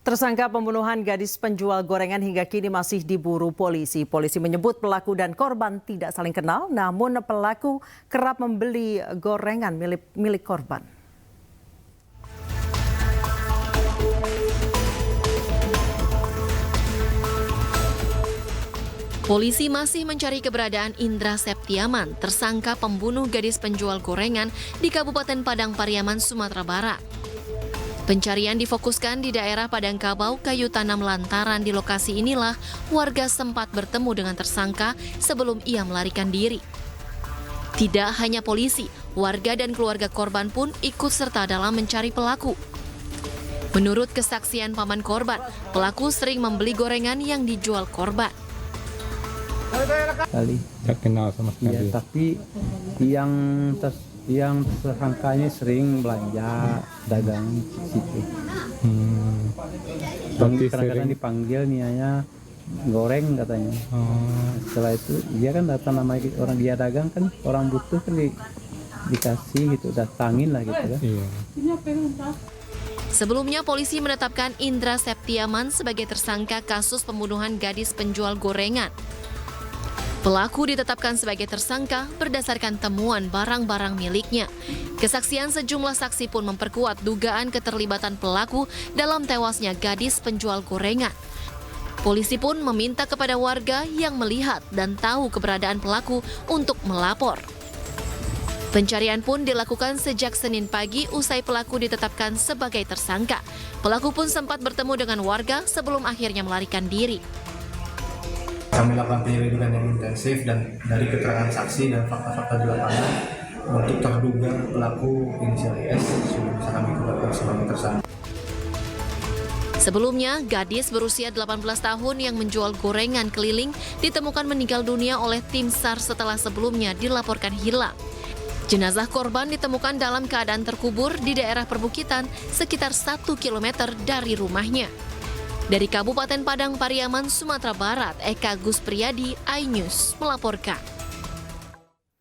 Tersangka pembunuhan gadis penjual gorengan hingga kini masih diburu polisi. Polisi menyebut pelaku dan korban tidak saling kenal, namun pelaku kerap membeli gorengan milik korban. Polisi masih mencari keberadaan Indra Septiaman, tersangka pembunuh gadis penjual gorengan di Kabupaten Padang Pariaman, Sumatera Barat. Pencarian difokuskan di daerah Padangkabau, Kayu Tanam lantaran di lokasi inilah warga sempat bertemu dengan tersangka sebelum ia melarikan diri. Tidak hanya polisi, warga dan keluarga korban pun ikut serta dalam mencari pelaku. Menurut kesaksian paman korban, pelaku sering membeli gorengan yang dijual korban. Kali tak kenal sama sekali. ya, tapi yang tersangka ini sering belanja dagang di situ. Berarti Kadang-kadang sering. dipanggil nianya goreng katanya. Setelah itu dia kan datang nama orang dia dagang kan, orang butuh kan dikasih gitu, datangin lah gitu kan. Iya. Sebelumnya polisi menetapkan Indra Septiaman sebagai tersangka kasus pembunuhan gadis penjual gorengan. Pelaku ditetapkan sebagai tersangka berdasarkan temuan barang-barang miliknya. Kesaksian sejumlah saksi pun memperkuat dugaan keterlibatan pelaku dalam tewasnya gadis penjual gorengan. Polisi pun meminta kepada warga yang melihat dan tahu keberadaan pelaku untuk melapor. Pencarian pun dilakukan sejak Senin pagi usai pelaku ditetapkan sebagai tersangka. Pelaku pun sempat bertemu dengan warga sebelum akhirnya melarikan diri. Kami lakukan penyelidikan yang intensif dan dari keterangan saksi dan fakta-fakta di lapangan untuk terduga pelaku inisial S sudah bisa kami tetapkan sebagai tersangka. Sebelumnya, gadis berusia 18 tahun yang menjual gorengan keliling ditemukan meninggal dunia oleh tim SAR setelah sebelumnya dilaporkan hilang. Jenazah korban ditemukan dalam keadaan terkubur di daerah perbukitan sekitar 1 km dari rumahnya. Dari Kabupaten Padang Pariaman, Sumatera Barat, Eka Gus Priyadi, iNews melaporkan.